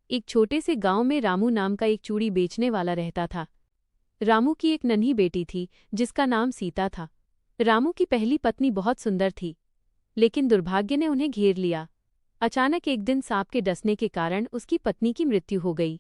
एक छोटे से गांव में रामू नाम का एक चूड़ी बेचने वाला रहता था। रामू की एक नन्ही बेटी थी जिसका नाम सीता था। रामू की पहली पत्नी बहुत सुंदर थी, लेकिन दुर्भाग्य ने उन्हें घेर लिया। अचानक एक दिन सांप के डसने के कारण उसकी पत्नी की मृत्यु हो गई।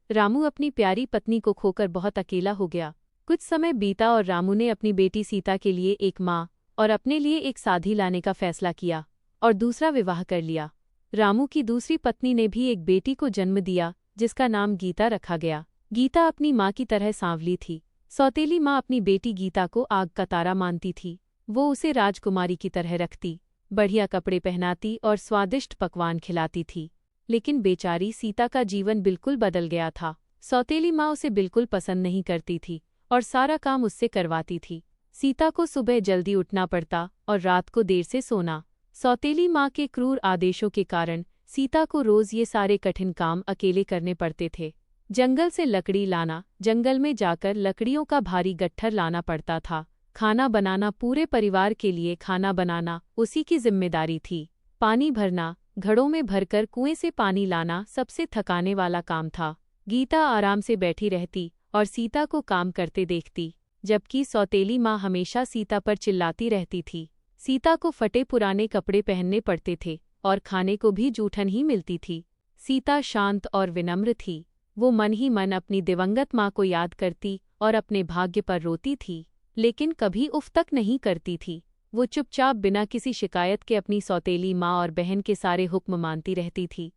रामू अपनी प्यारी पत्नी को खोकर बहुत अकेला हो गया। कुछ समय बीता और रामू ने अपनी बेटी सीता के लिए एक माँ और अपने लिए एक साधी लाने का फैसला किया और दूसरा विवाह कर लिया। रामू की दूसरी पत्नी ने भी एक बेटी को जन्म दिया जिसका नाम गीता रखा गया। गीता अपनी माँ की तरह सांवली थी। सौतेली माँ अपनी बेटी गीता को आग का तारा मानती थी। वो उसे राजकुमारी की तरह रखती, बढ़िया कपड़े पहनाती और स्वादिष्ट पकवान खिलाती थी। लेकिन बेचारी सीता का जीवन बिल्कुल बदल गया था। सौतेली माँ उसे बिल्कुल पसंद नहीं करती थी और सारा काम उससे करवाती थी। सीता को सुबह जल्दी उठना पड़ता और रात को देर से सोना। सौतेली माँ के क्रूर आदेशों के कारण सीता को रोज ये सारे कठिन काम अकेले करने पड़ते थे। जंगल से लकड़ी लाना, जंगल में जाकर लकड़ियों का भारी गट्ठर लाना पड़ता था। खाना बनाना, पूरे परिवार के लिए खाना बनाना उसी की जिम्मेदारी थी। पानी भरना, घड़ों में भरकर कुएं से पानी लाना सबसे थकाने वाला काम था। गीता आराम से बैठी रहती और सीता को काम करते देखती, जबकि सौतेली माँ हमेशा सीता पर चिल्लाती रहती थी। सीता को फटे पुराने कपड़े पहनने पड़ते थे और खाने को भी जूठन ही मिलती थी। सीता शांत और विनम्र थी। वो मन ही मन अपनी दिवंगत माँ को याद करती और अपने भाग्य पर रोती थी, लेकिन कभी उफ तक नहीं करती थी। वो चुपचाप बिना किसी शिकायत के अपनी सौतेली माँ और बहन के सारे हुक्म मानती रहती थी।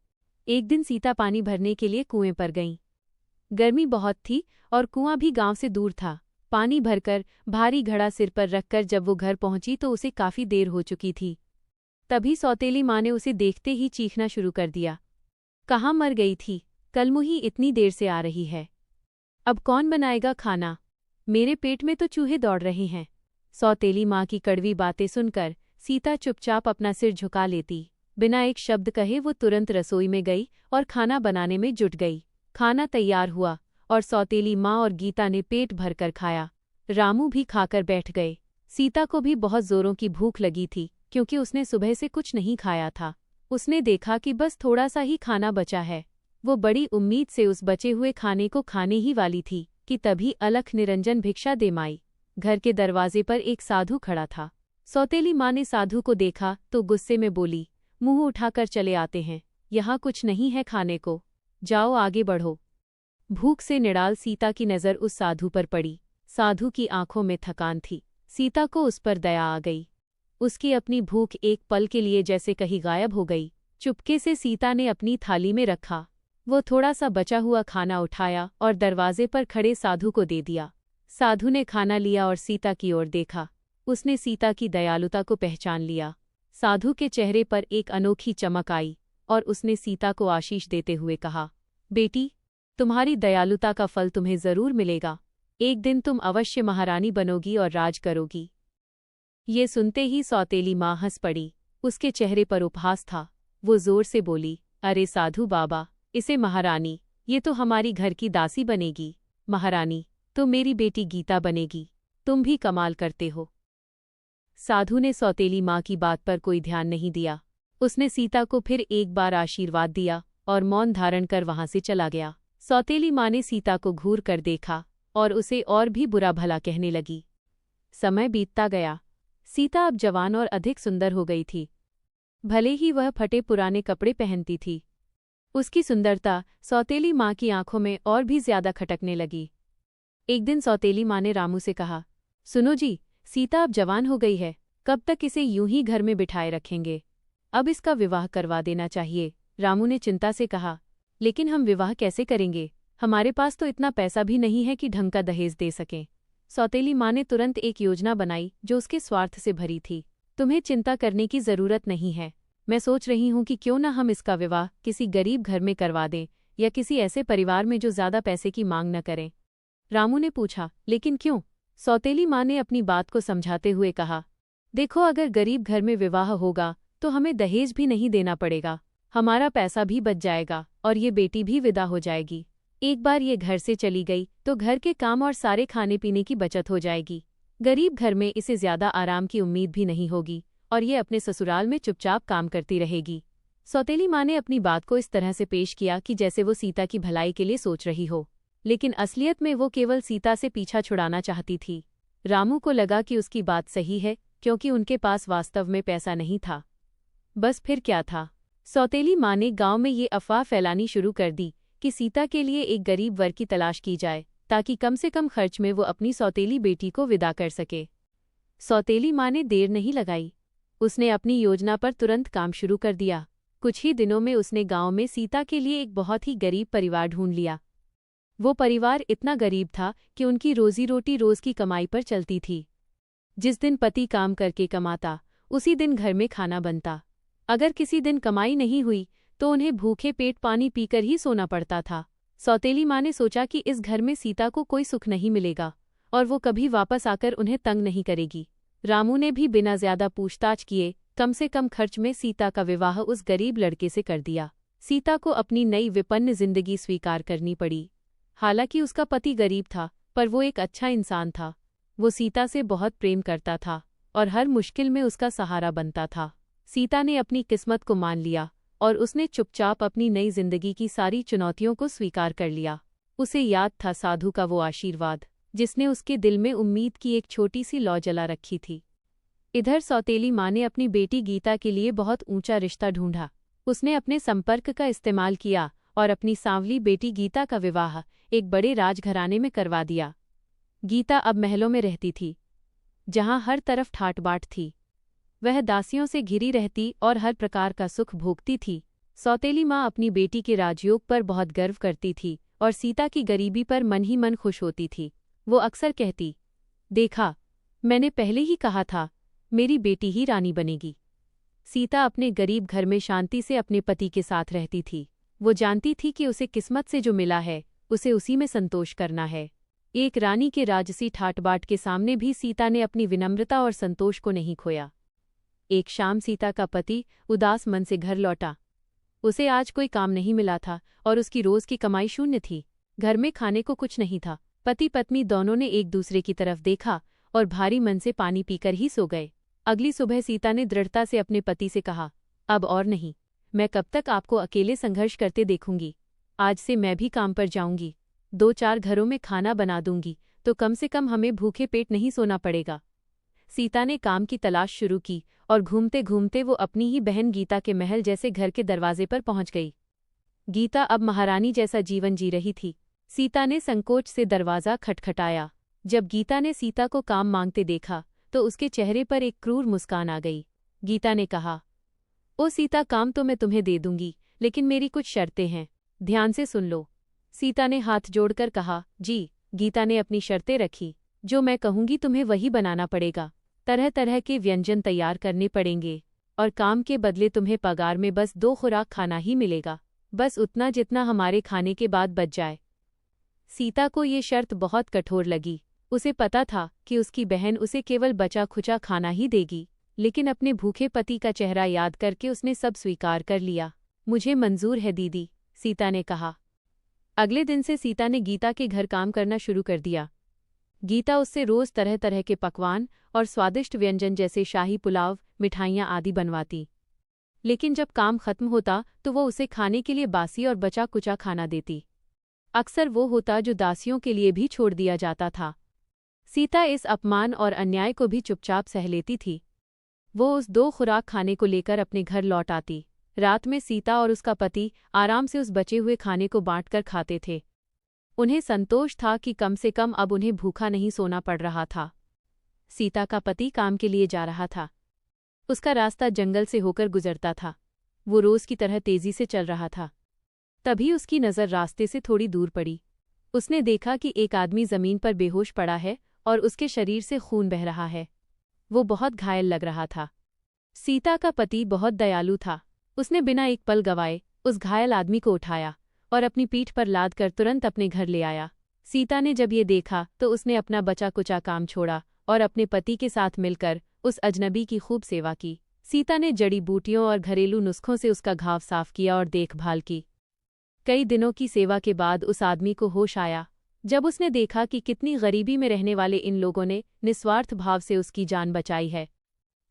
एक दिन सीता पानी भरने के लिए कुएं पर गईं। गर्मी बहुत थी और कुआं भी गांव से दूर था। पानी भरकर भारी घड़ा सिर पर रखकर जब वो घर पहुंची तो उसे काफी देर हो चुकी थी। तभी सौतेली माँ ने उसे देखते ही चीखना शुरू कर दिया। कहाँ मर गई थी? कल मुही इतनी देर से आ रही है। अब कौन बनाएगा खाना? मेरे पेट में तो चूहे दौड़ रहे हैं। सौतेली माँ की कड़वी बातें सुनकर सीता चुपचाप अपना सिर झुका लेती। बिना एक शब्द कहे वो तुरंत रसोई में गई और खाना बनाने में जुट गई। खाना तैयार हुआ और सौतेली माँ और गीता ने पेट भरकर खाया। रामू भी खाकर बैठ गए। सीता को भी बहुत जोरों की भूख लगी थी, क्योंकि उसने सुबह से कुछ नहीं खाया था। उसने देखा कि बस थोड़ा सा ही खाना बचा है। वो बड़ी उम्मीद से उस बचे हुए खाने को खाने ही वाली थी कि तभी अलख निरंजन भिक्षा दे माई। घर के दरवाजे पर एक साधु खड़ा था। सौतेली माँ ने साधु को देखा तो गुस्से में बोली, मुंह उठाकर चले आते हैं, यहाँ कुछ नहीं है खाने को, जाओ आगे बढ़ो। भूख से निडाल सीता की नज़र उस साधु पर पड़ी। साधु की आंखों में थकान थी। सीता को उस पर दया आ गई। उसकी अपनी भूख एक पल के लिए जैसे कहीं गायब हो गई। चुपके से सीता ने अपनी थाली में रखा। वो थोड़ा सा बचा हुआ खाना उठाया और दरवाजे पर खड़े साधु को दे दिया। साधु ने खाना लिया और सीता की ओर देखा। उसने सीता की दयालुता को पहचान लिया। साधु के चेहरे पर एक अनोखी चमक आई और उसने सीता को आशीष देते हुए कहा, बेटी, तुम्हारी दयालुता का फल तुम्हें जरूर मिलेगा। एक दिन तुम अवश्य महारानी बनोगी और राज करोगी। ये सुनते ही सौतेली माँ हंस पड़ी। उसके चेहरे पर उपहास था। वो जोर से बोली, अरे साधु बाबा, इसे महारानी, ये तो हमारी घर की दासी बनेगी। महारानी तो मेरी बेटी गीता बनेगी। तुम भी कमाल करते हो। साधु ने सौतेली माँ की बात पर कोई ध्यान नहीं दिया। उसने सीता को फिर एक बार आशीर्वाद दिया और मौन धारण कर वहां से चला गया। सौतेली माँ ने सीता को घूर कर देखा और उसे और भी बुरा भला कहने लगी। समय बीतता गया। सीता अब जवान और अधिक सुंदर हो गई थी। भले ही वह फटे पुराने कपड़े पहनती थी, उसकी सुंदरता सौतेली माँ की आंखों में और भी ज्यादा खटकने लगी। एक दिन सौतेली माँ ने रामू से कहा, सुनो जी, सीता अब जवान हो गई है, कब तक इसे यूं ही घर में बिठाए रखेंगे? अब इसका विवाह करवा देना चाहिए। रामू ने चिंता से कहा, लेकिन हम विवाह कैसे करेंगे? हमारे पास तो इतना पैसा भी नहीं है कि ढंग का दहेज दे सकें। सौतेली माँ ने तुरंत एक योजना बनाई जो उसके स्वार्थ से भरी थी। तुम्हें चिंता करने की जरूरत नहीं है। मैं सोच रही हूँ कि क्यों न हम इसका विवाह किसी गरीब घर में करवा दें या किसी ऐसे परिवार में जो ज्यादा पैसे की मांग न करें। रामू ने पूछा, लेकिन क्यों? सौतेली माँ ने अपनी बात को समझाते हुए कहा, देखो, अगर गरीब घर में विवाह होगा तो हमें दहेज भी नहीं देना पड़ेगा, हमारा पैसा भी बच जाएगा और ये बेटी भी विदा हो जाएगी। एक बार ये घर से चली गई तो घर के काम और सारे खाने पीने की बचत हो जाएगी। गरीब घर में इसे ज्यादा आराम की उम्मीद भी नहीं होगी और ये अपने ससुराल में चुपचाप काम करती रहेगी। सौतेली माँ ने अपनी बात को इस तरह से पेश किया कि जैसे वो सीता की भलाई के लिए सोच रही हो, लेकिन असलियत में वो केवल सीता से पीछा छुड़ाना चाहती थी। रामू को लगा कि उसकी बात सही है, क्योंकि उनके पास वास्तव में पैसा नहीं था। बस फिर क्या था? सौतेली माँ ने गांव में ये अफवाह फैलानी शुरू कर दी कि सीता के लिए एक गरीब वर की तलाश की जाए, ताकि कम से कम खर्च में वो अपनी सौतेली बेटी को विदा कर सके। सौतेली माँ ने देर नहीं लगाई। उसने अपनी योजना पर तुरंत काम शुरू कर दिया। कुछ ही दिनों में उसने गांव में सीता के लिए एक बहुत ही गरीब परिवार ढूंढ लिया। वो परिवार इतना गरीब था कि उनकी रोजी रोटी रोज की कमाई पर चलती थी। जिस दिन पति काम करके कमाता, उसी दिन घर में खाना बनता। अगर किसी दिन कमाई नहीं हुई तो उन्हें भूखे पेट पानी पीकर ही सोना पड़ता था। सौतेली माँ ने सोचा कि इस घर में सीता को कोई सुख नहीं मिलेगा और वो कभी वापस आकर उन्हें तंग नहीं करेगी। रामू ने भी बिना ज्यादा पूछताछ किए कम से कम खर्च में सीता का विवाह उस गरीब लड़के से कर दिया। सीता को अपनी नई विपन्न जिंदगी स्वीकार करनी पड़ी। हालांकि उसका पति गरीब था, पर वो एक अच्छा इंसान था। वो सीता से बहुत प्रेम करता था और हर मुश्किल में उसका सहारा बनता था। सीता ने अपनी किस्मत को मान लिया और उसने चुपचाप अपनी नई जिंदगी की सारी चुनौतियों को स्वीकार कर लिया। उसे याद था साधु का वो आशीर्वाद, जिसने उसके दिल में उम्मीद की एक छोटी सी लौ जला रखी थी। इधर सौतेली माँ ने अपनी बेटी गीता के लिए बहुत ऊंचा रिश्ता ढूंढा। उसने अपने संपर्क का इस्तेमाल किया और अपनी सांवली बेटी गीता का विवाह एक बड़े राजघराने में करवा दिया। गीता अब महलों में रहती थी, जहां हर तरफ ठाट-बाट थी। वह दासियों से घिरी रहती और हर प्रकार का सुख भोगती थी। सौतेली माँ अपनी बेटी के राजयोग पर बहुत गर्व करती थी और सीता की गरीबी पर मन ही मन खुश होती थी। वो अक्सर कहती, देखा, मैंने पहले ही कहा था, मेरी बेटी ही रानी बनेगी। सीता अपने गरीब घर में शांति से अपने पति के साथ रहती थी। वो जानती थी कि उसे किस्मत से जो मिला है, उसे उसी में संतोष करना है। एक रानी के राजसी ठाट-बाट के सामने भी सीता ने अपनी विनम्रता और संतोष को नहीं खोया। एक शाम सीता का पति उदास मन से घर लौटा। उसे आज कोई काम नहीं मिला था और उसकी रोज की कमाई शून्य थी। घर में खाने को कुछ नहीं था। पति पत्नी दोनों ने एक दूसरे की तरफ देखा और भारी मन से पानी पीकर ही सो गए। अगली सुबह सीता ने दृढ़ता से अपने पति से कहा, अब और नहीं, मैं कब तक आपको अकेले संघर्ष करते देखूंगी। आज से मैं भी काम पर जाऊंगी। 2-4 घरों में खाना बना दूंगी तो कम से कम हमें भूखे पेट नहीं सोना पड़ेगा। सीता ने काम की तलाश शुरू की और घूमते घूमते वो अपनी ही बहन गीता के महल जैसे घर के दरवाजे पर पहुंच गई। गीता अब महारानी जैसा जीवन जी रही थी। सीता ने संकोच से दरवाजा खटखटाया। जब गीता ने सीता को काम मांगते देखा तो उसके चेहरे पर एक क्रूर मुस्कान आ गई। गीता ने कहा, ओ सीता, काम तो मैं तुम्हें दे दूंगी, लेकिन मेरी कुछ शर्तें हैं, ध्यान से सुन लो। सीता ने हाथ जोड़कर कहा, जी। गीता ने अपनी शर्तें रखी। जो मैं कहूंगी तुम्हें वही बनाना पड़ेगा। तरह तरह के व्यंजन तैयार करने पड़ेंगे और काम के बदले तुम्हें पगार में बस 2 खुराक खाना ही मिलेगा, बस उतना जितना हमारे खाने के बाद बच जाए। सीता को ये शर्त बहुत कठोर लगी। उसे पता था कि उसकी बहन उसे केवल बचा खुचा खाना ही देगी, लेकिन अपने भूखे पति का चेहरा याद करके उसने सब स्वीकार कर लिया। मुझे मंजूर है दीदी, सीता ने कहा। अगले दिन से सीता ने गीता के घर काम करना शुरू कर दिया। गीता उससे रोज तरह तरह के पकवान और स्वादिष्ट व्यंजन जैसे शाही पुलाव, मिठाइयाँ आदि बनवाती। लेकिन जब काम खत्म होता तो वो उसे खाने के लिए बासी और बचा कुचा खाना देती। अक्सर वो होता जो दासियों के लिए भी छोड़ दिया जाता था। सीता इस अपमान और अन्याय को भी चुपचाप सह लेती थी। वो उस 2 खुराक खाने को लेकर अपने घर लौट आती। रात में सीता और उसका पति आराम से उस बचे हुए खाने को बांटकर खाते थे। उन्हें संतोष था कि कम से कम अब उन्हें भूखा नहीं सोना पड़ रहा था। सीता का पति काम के लिए जा रहा था। उसका रास्ता जंगल से होकर गुजरता था। वो रोज की तरह तेजी से चल रहा था। तभी उसकी नज़र रास्ते से थोड़ी दूर पड़ी। उसने देखा कि एक आदमी जमीन पर बेहोश पड़ा है और उसके शरीर से खून बह रहा है। वो बहुत घायल लग रहा था। सीता का पति बहुत दयालु था। उसने बिना एक पल गवाए उस घायल आदमी को उठाया और अपनी पीठ पर लाद कर तुरंत अपने घर ले आया। सीता ने जब ये देखा तो उसने अपना बचा कुचा काम छोड़ा और अपने पति के साथ मिलकर उस अजनबी की खूब सेवा की। सीता ने जड़ी बूटियों और घरेलू नुस्खों से उसका घाव साफ किया और देखभाल की। कई दिनों की सेवा के बाद उस आदमी को होश आया। जब उसने देखा कि कितनी गरीबी में रहने वाले इन लोगों ने निस्वार्थ भाव से उसकी जान बचाई है,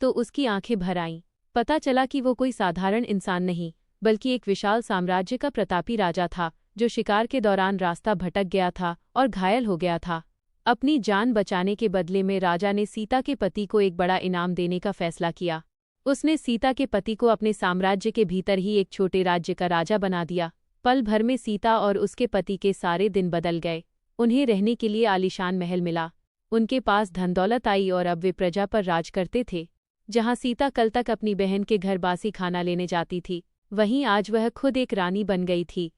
तो उसकी आंखें भर आईं। पता चला कि वो कोई साधारण इंसान नहीं, बल्कि एक विशाल साम्राज्य का प्रतापी राजा था जो शिकार के दौरान रास्ता भटक गया था और घायल हो गया था। अपनी जान बचाने के बदले में राजा ने सीता के पति को एक बड़ा इनाम देने का फैसला किया। उसने सीता के पति को अपने साम्राज्य के भीतर ही एक छोटे राज्य का राजा बना दिया। पल भर में सीता और उसके पति के सारे दिन बदल गए। उन्हें रहने के लिए आलीशान महल मिला, उनके पास धन दौलत आई और अब वे प्रजा पर राज करते थे। जहाँ सीता कल तक अपनी बहन के घर बासी खाना लेने जाती थी, वहीं आज वह खुद एक रानी बन गई थी।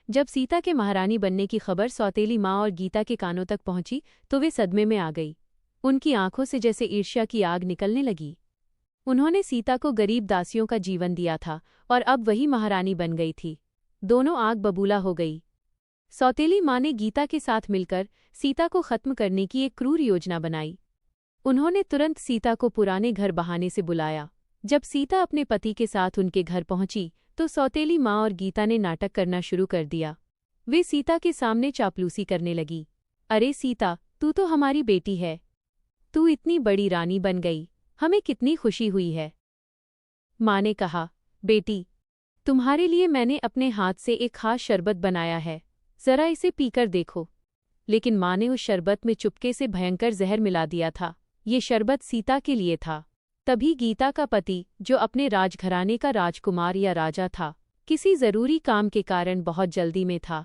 जब सीता के महारानी बनने की खबर सौतेली माँ और गीता के कानों तक पहुंची तो वे सदमे में आ गई। उनकी आंखों से जैसे ईर्ष्या की आग निकलने लगी। उन्होंने सीता को गरीब दासियों का जीवन दिया था और अब वही महारानी बन गई थी। दोनों आग बबूला हो गई। सौतेली माँ ने गीता के साथ मिलकर सीता को खत्म करने की एक क्रूर योजना बनाई। उन्होंने तुरंत सीता को पुराने घर बहाने से बुलाया। जब सीता अपने पति के साथ उनके घर पहुंची तो सौतेली माँ और गीता ने नाटक करना शुरू कर दिया। वे सीता के सामने चापलूसी करने लगी। अरे सीता, तू तो हमारी बेटी है, तू इतनी बड़ी रानी बन गई, हमें कितनी खुशी हुई है। माँ ने कहा, बेटी, तुम्हारे लिए मैंने अपने हाथ से एक खास शरबत बनाया है, जरा इसे पीकर देखो। लेकिन माँ ने उस शरबत में चुपके से भयंकर जहर मिला दिया था। ये शरबत सीता के लिए था। तभी गीता का पति, जो अपने राजघराने का राजकुमार या राजा था, किसी जरूरी काम के कारण बहुत जल्दी में था।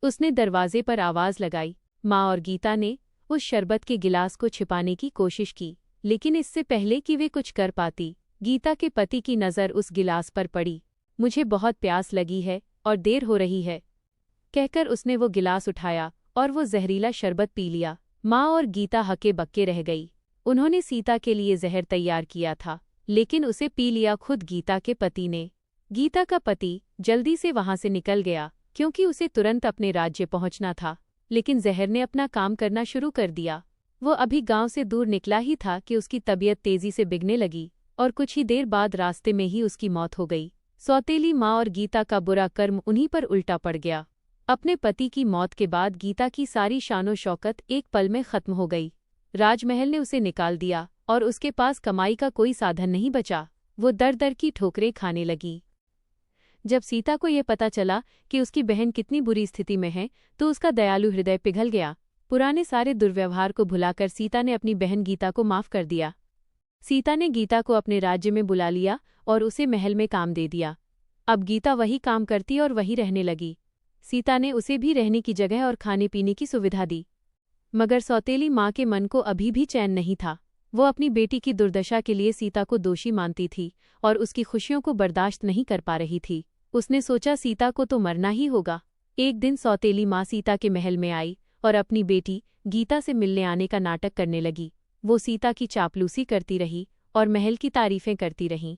उसने दरवाजे पर आवाज लगाई। माँ और गीता ने उस शरबत के गिलास को छिपाने की कोशिश की, लेकिन इससे पहले कि वे कुछ कर पाती, गीता के पति की नज़र उस गिलास पर पड़ी। मुझे बहुत प्यास लगी है और देर हो रही है, कहकर उसने वो गिलास उठाया और वो जहरीला शरबत पी लिया। माँ और गीता हक्के बक्के रह गई। उन्होंने सीता के लिए जहर तैयार किया था, लेकिन उसे पी लिया खुद गीता के पति ने। गीता का पति जल्दी से वहां से निकल गया क्योंकि उसे तुरंत अपने राज्य पहुंचना था, लेकिन जहर ने अपना काम करना शुरू कर दिया। वो अभी गांव से दूर निकला ही था कि उसकी तबीयत तेजी से बिगड़ने लगी और कुछ ही देर बाद रास्ते में ही उसकी मौत हो गई। सौतेली माँ और गीता का बुरा कर्म उन्हीं पर उल्टा पड़ गया। अपने पति की मौत के बाद गीता की सारी शानो शौकत एक पल में खत्म हो गई। राजमहल ने उसे निकाल दिया और उसके पास कमाई का कोई साधन नहीं बचा। वो दर दर की ठोकरें खाने लगी। जब सीता को यह पता चला कि उसकी बहन कितनी बुरी स्थिति में है तो उसका दयालु हृदय पिघल गया। पुराने सारे दुर्व्यवहार को भुलाकर सीता ने अपनी बहन गीता को माफ कर दिया। सीता ने गीता को अपने राज्य में बुला लिया और उसे महल में काम दे दिया। अब गीता वही काम करती और वहीं रहने लगी। सीता ने उसे भी रहने की जगह और खाने पीने की सुविधा दी। मगर सौतेली माँ के मन को अभी भी चैन नहीं था। वो अपनी बेटी की दुर्दशा के लिए सीता को दोषी मानती थी और उसकी खुशियों को बर्दाश्त नहीं कर पा रही थी। उसने सोचा सीता को तो मरना ही होगा। एक दिन सौतेली माँ सीता के महल में आई और अपनी बेटी गीता से मिलने आने का नाटक करने लगी। वो सीता की चापलूसी करती रही और महल की तारीफें करती रहीं।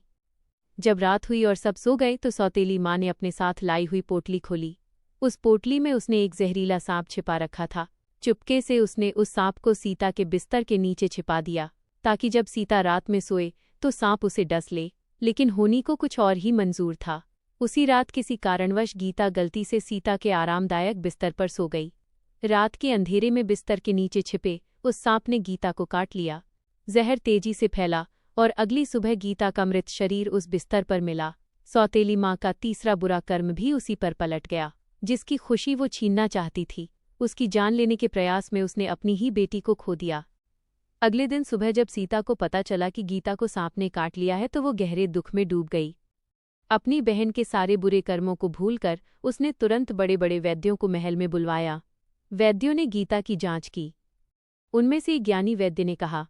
जब रात हुई और सब सो गए तो सौतेली माँ ने अपने साथ लाई हुई पोटली खोली। उस पोटली में उसने एक जहरीला सांप छिपा रखा था। चुपके से उसने उस सांप को सीता के बिस्तर के नीचे छिपा दिया ताकि जब सीता रात में सोए तो सांप उसे डस ले। लेकिन होनी को कुछ और ही मंजूर था। उसी रात किसी कारणवश गीता गलती से सीता के आरामदायक बिस्तर पर सो गई। रात के अंधेरे में बिस्तर के नीचे छिपे उस सांप ने गीता को काट लिया। जहर तेजी से फैला और अगली सुबह गीता का मृत शरीर उस बिस्तर पर मिला। सौतेली माँ का तीसरा बुरा कर्म भी उसी पर पलट गया। जिसकी खुशी वो छीनना चाहती थी, उसकी जान लेने के प्रयास में उसने अपनी ही बेटी को खो दिया। अगले दिन सुबह जब सीता को पता चला कि गीता को सांप ने काट लिया है तो वो गहरे दुख में डूब गई। अपनी बहन के सारे बुरे कर्मों को भूलकर उसने तुरंत बड़े बड़े वैद्यों को महल में बुलवाया। वैद्यों ने गीता की जांच की। उनमें से एक ज्ञानी वैद्य ने कहा,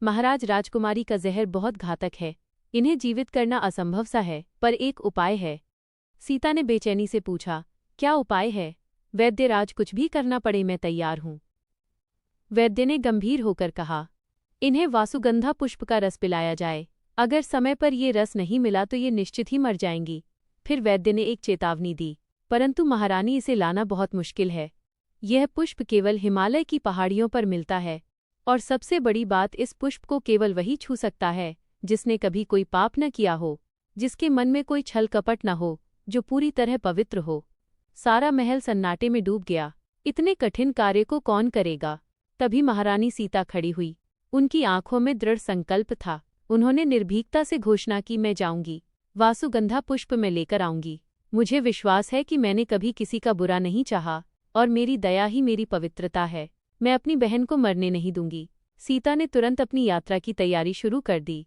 महाराज, राजकुमारी का जहर बहुत घातक है, इन्हें जीवित करना असंभव सा है, पर एक उपाय है। सीता ने बेचैनी से पूछा, क्या उपाय है? वैद्यराज, कुछ भी करना पड़े मैं तैयार हूँ। वैद्य ने गंभीर होकर कहा, इन्हें वासुगंधा पुष्प का रस पिलाया जाए। अगर समय पर ये रस नहीं मिला तो ये निश्चित ही मर जाएंगी। फिर वैद्य ने एक चेतावनी दी, परंतु महारानी, इसे लाना बहुत मुश्किल है। यह पुष्प केवल हिमालय की पहाड़ियों पर मिलता है और सबसे बड़ी बात, इस पुष्प को केवल वही छू सकता है जिसने कभी कोई पाप न किया हो, जिसके मन में कोई छल कपट न हो, जो पूरी तरह पवित्र हो। सारा महल सन्नाटे में डूब गया। इतने कठिन कार्य को कौन करेगा? तभी महारानी सीता खड़ी हुई। उनकी आंखों में दृढ़ संकल्प था। उन्होंने निर्भीकता से घोषणा की, मैं जाऊंगी। वासुगंधा पुष्प मैं लेकर आऊंगी। मुझे विश्वास है कि मैंने कभी किसी का बुरा नहीं चाहा और मेरी दया ही मेरी पवित्रता है। मैं अपनी बहन को मरने नहीं दूंगी। सीता ने तुरंत अपनी यात्रा की तैयारी शुरू कर दी।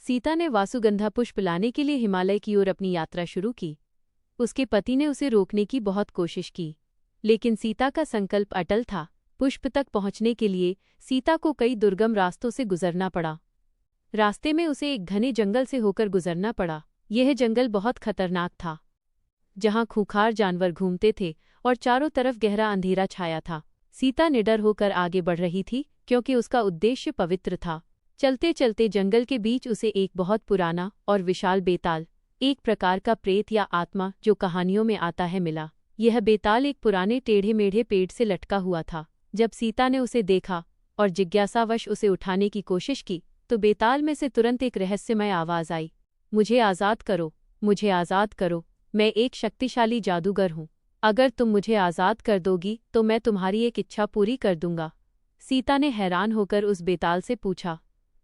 सीता ने वासुगंधा पुष्प लाने के लिए हिमालय की ओर अपनी यात्रा शुरू की। उसके पति ने उसे रोकने की बहुत कोशिश की, लेकिन सीता का संकल्प अटल था। पुष्प तक पहुंचने के लिए सीता को कई दुर्गम रास्तों से गुजरना पड़ा। रास्ते में उसे एक घने जंगल से होकर गुजरना पड़ा। यह जंगल बहुत खतरनाक था, जहां खूंखार जानवर घूमते थे और चारों तरफ गहरा अंधेरा छाया था। सीता निडर होकर आगे बढ़ रही थी, क्योंकि उसका उद्देश्य पवित्र था। चलते चलते जंगल के बीच उसे एक बहुत पुराना और विशाल बेताल, एक प्रकार का प्रेत या आत्मा जो कहानियों में आता है, मिला। यह बेताल एक पुराने टेढ़े मेढ़े पेड़ से लटका हुआ था। जब सीता ने उसे देखा और जिज्ञासावश उसे उठाने की कोशिश की, तो बेताल में से तुरंत एक रहस्यमय आवाज आई, मुझे आज़ाद करो, मुझे आज़ाद करो। मैं एक शक्तिशाली जादूगर हूँ। अगर तुम मुझे आज़ाद कर दोगी तो मैं तुम्हारी एक इच्छा पूरी कर दूंगा। सीता ने हैरान होकर उस बेताल से पूछा,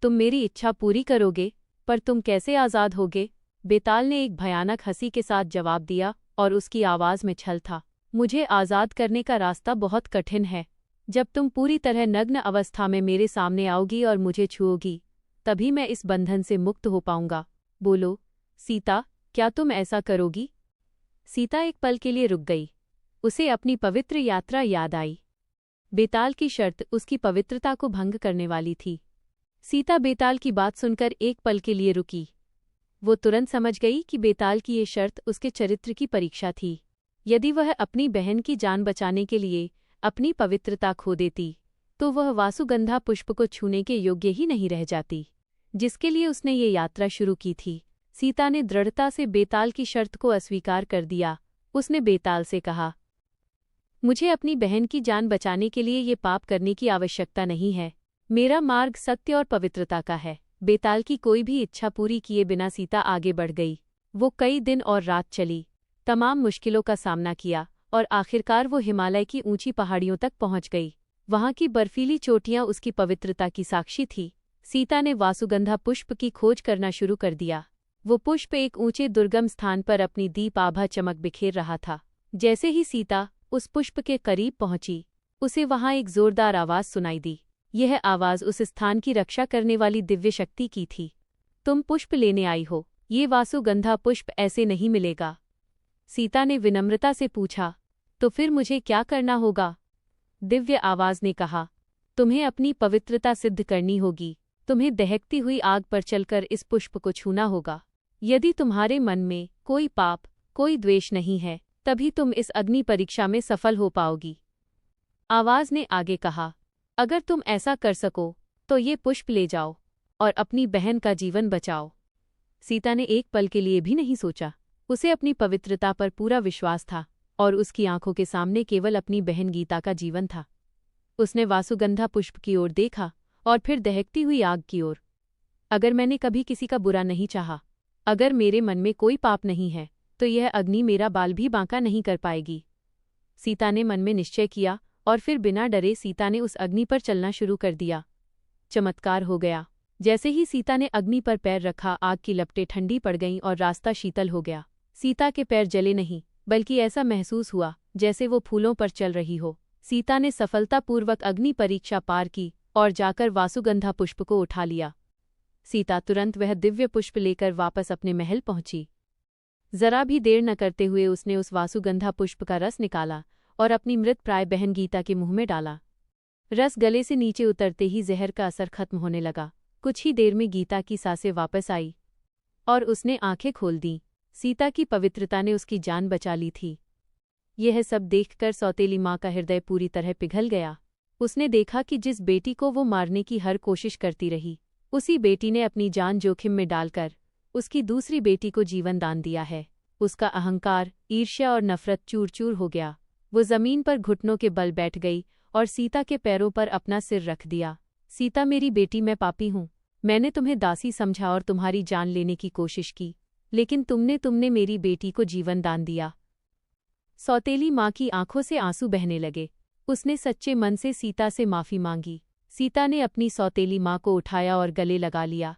तुम मेरी इच्छा पूरी करोगे, पर तुम कैसे आज़ाद होगे? बेताल ने एक भयानक हंसी के साथ जवाब दिया और उसकी आवाज़ में छल था, मुझे आज़ाद करने का रास्ता बहुत कठिन है। जब तुम पूरी तरह नग्न अवस्था में मेरे सामने आओगी और मुझे छुओगी, तभी मैं इस बंधन से मुक्त हो पाऊंगा। बोलो सीता, क्या तुम ऐसा करोगी? सीता एक पल के लिए रुक गई। उसे अपनी पवित्र यात्रा याद आई। बेताल की शर्त उसकी पवित्रता को भंग करने वाली थी। सीता बेताल की बात सुनकर एक पल के लिए रुकी। वो तुरंत समझ गई कि बेताल की ये शर्त उसके चरित्र की परीक्षा थी। यदि वह अपनी बहन की जान बचाने के लिए अपनी पवित्रता खो देती, तो वह वासुगंधा पुष्प को छूने के योग्य ही नहीं रह जाती, जिसके लिए उसने ये यात्रा शुरू की थी। सीता ने दृढ़ता से बेताल की शर्त को अस्वीकार कर दिया। उसने बेताल से कहा, मुझे अपनी बहन की जान बचाने के लिए ये पाप करने की आवश्यकता नहीं है। मेरा मार्ग सत्य और पवित्रता का है। बेताल की कोई भी इच्छा पूरी किए बिना सीता आगे बढ़ गई। वो कई दिन और रात चली, तमाम मुश्किलों का सामना किया और आखिरकार वो हिमालय की ऊंची पहाड़ियों तक पहुंच गई। वहां की बर्फीली चोटियां उसकी पवित्रता की साक्षी थी। सीता ने वासुगंधा पुष्प की खोज करना शुरू कर दिया। वो पुष्प एक ऊंचे दुर्गम स्थान पर अपनी दीप आभा चमक बिखेर रहा था। जैसे ही सीता उस पुष्प के करीब पहुंची, उसे वहां एक जोरदार आवाज सुनाई दी। यह आवाज उस स्थान की रक्षा करने वाली दिव्य शक्ति की थी। तुम पुष्प लेने आई हो, ये वासुगंधा पुष्प ऐसे नहीं मिलेगा। सीता ने विनम्रता से पूछा, तो फिर मुझे क्या करना होगा? दिव्य आवाज ने कहा, तुम्हें अपनी पवित्रता सिद्ध करनी होगी। तुम्हें दहकती हुई आग पर चलकर इस पुष्प को छूना होगा। यदि तुम्हारे मन में कोई पाप, कोई द्वेष नहीं है, तभी तुम इस अग्नि परीक्षा में सफल हो पाओगी। आवाज ने आगे कहा, अगर तुम ऐसा कर सको तो ये पुष्प ले जाओ और अपनी बहन का जीवन बचाओ। सीता ने एक पल के लिए भी नहीं सोचा। उसे अपनी पवित्रता पर पूरा विश्वास था और उसकी आंखों के सामने केवल अपनी बहन गीता का जीवन था। उसने वासुगंधा पुष्प की ओर देखा और फिर दहकती हुई आग की ओर। अगर मैंने कभी किसी का बुरा नहीं चाहा, अगर मेरे मन में कोई पाप नहीं है, तो यह अग्नि मेरा बाल भी बांका नहीं कर पाएगी। सीता ने मन में निश्चय किया और फिर बिना डरे सीता ने उस अग्नि पर चलना शुरू कर दिया। चमत्कार हो गया। जैसे ही सीता ने अग्नि पर पैर रखा, आग की लपटें ठंडी पड़ गईं और रास्ता शीतल हो गया। सीता के पैर जले नहीं, बल्कि ऐसा महसूस हुआ जैसे वो फूलों पर चल रही हो। सीता ने सफलतापूर्वक अग्नि परीक्षा पार की और जाकर वासुगंधा पुष्प को उठा लिया। सीता तुरंत वह दिव्य पुष्प लेकर वापस अपने महल पहुंची। जरा भी देर न करते हुए उसने उस वासुगंधा पुष्प का रस निकाला और अपनी मृत प्राय बहन गीता के मुंह में डाला। रस गले से नीचे उतरते ही जहर का असर खत्म होने लगा। कुछ ही देर में गीता की सांसें वापस आई और उसने आंखें खोल दीं। सीता की पवित्रता ने उसकी जान बचा ली थी। यह सब देखकर सौतेली माँ का हृदय पूरी तरह पिघल गया। उसने देखा कि जिस बेटी को वो मारने की हर कोशिश करती रही, उसी बेटी ने अपनी जान जोखिम में डालकर उसकी दूसरी बेटी को जीवन दान दिया है। उसका अहंकार, ईर्ष्या और नफरत चूर चूर हो गया। वो जमीन पर घुटनों के बल बैठ गई और सीता के पैरों पर अपना सिर रख दिया। सीता, मेरी बेटी, मैं पापी हूँ। मैंने तुम्हें दासी समझा और तुम्हारी जान लेने की कोशिश की, लेकिन तुमने मेरी बेटी को जीवन दान दिया। सौतेली माँ की आंखों से आंसू बहने लगे। उसने सच्चे मन से सीता से माफी मांगी। सीता ने अपनी सौतेली माँ को उठाया और गले लगा लिया।